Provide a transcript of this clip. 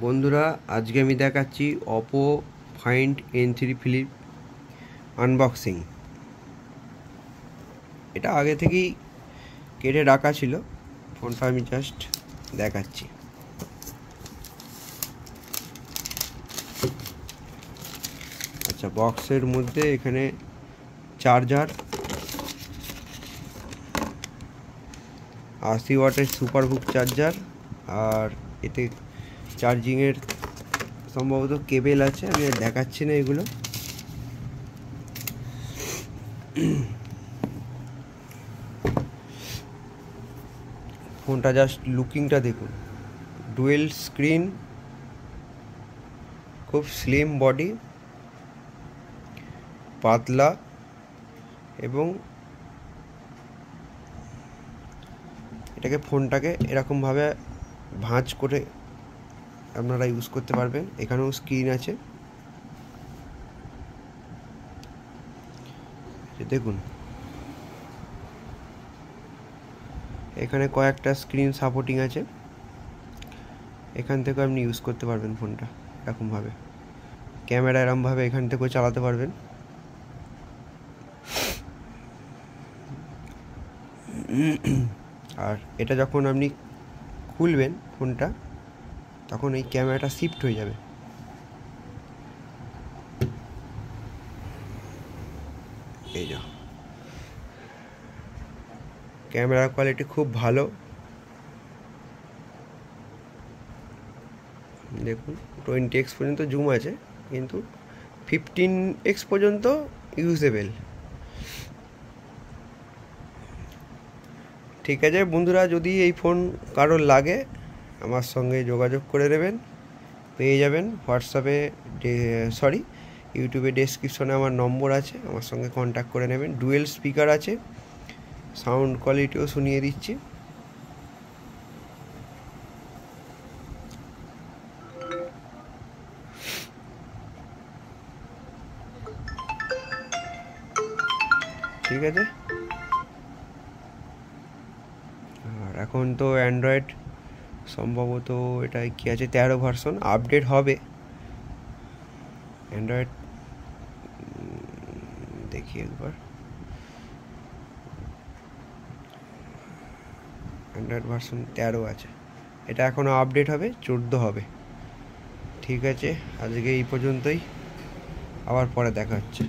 বন্ধুরা, আজকে আমি দেখাচ্ছি Oppo find N3 flip unboxing. এটা আগে থেকেই কেটে রাখা ছিল, ফোনটা আমি জাস্ট দেখাচ্ছি। আচ্ছা, বক্সের মধ্যে এখানে চার্জার, 80 ওয়াটের সুপারহুক চার্জার, আর এতে চার্জিংয়ের সম্ভবত কেবেল আছে, আমি আর দেখাচ্ছি না এগুলো। ফোনটা জাস্ট লুকিংটা দেখুন, ডুয়েল স্ক্রিন, খুব স্লিম বডি, পাতলা, এবং ফোনটাকে এরকমভাবে ভাঁজ করে আপনারা ইউজ করতে পারবেন। এখানেও স্ক্রিন আছে, দেখুন এখানে কয়েকটা স্ক্রিন সাপোর্টিং আছে, এখান থেকে আপনি ইউজ করতে পারবেন ফোনটা এরকমভাবে। ক্যামেরা এরকমভাবে এখান থেকেও চালাতে পারবেন। আর এটা যখন আপনি খুলবেন ফোনটা, তখন এই ক্যামেরাটা শিফট হয়ে যাবে। এই যা, ক্যামেরার কোয়ালিটি খুব ভালো, দেখুন 20x পর্যন্ত জুম আছে, কিন্তু 15x পর্যন্ত ইউজেবল। ঠিক আছে বন্ধুরা, যদি এই ফোন কারোর লাগে আমার সঙ্গে যোগাযোগ করে নেবেন, পেয়ে যাবেন হোয়াটসঅ্যাপে, ইউটিউবে ডেসক্রিপশনে আমার নম্বর আছে, আমার সঙ্গে কন্ট্যাক্ট করে নেবেন। ডুয়েল স্পিকার আছে, সাউন্ড কোয়ালিটিও শুনিয়ে দিচ্ছি। ঠিক আছে, আর এখন তো অ্যান্ড্রয়েড সম্ভবত এটা কি আছে 13 ভার্সন আপডেট হবে। অ্যান্ড্রয়েড দেখি একবার, অ্যান্ড্রয়েড ভার্সন 13 আছে, এটা এখনও আপডেট হবে, 14 হবে। ঠিক আছে, আজকে এই পর্যন্তই, আবার পরে দেখা হচ্ছে।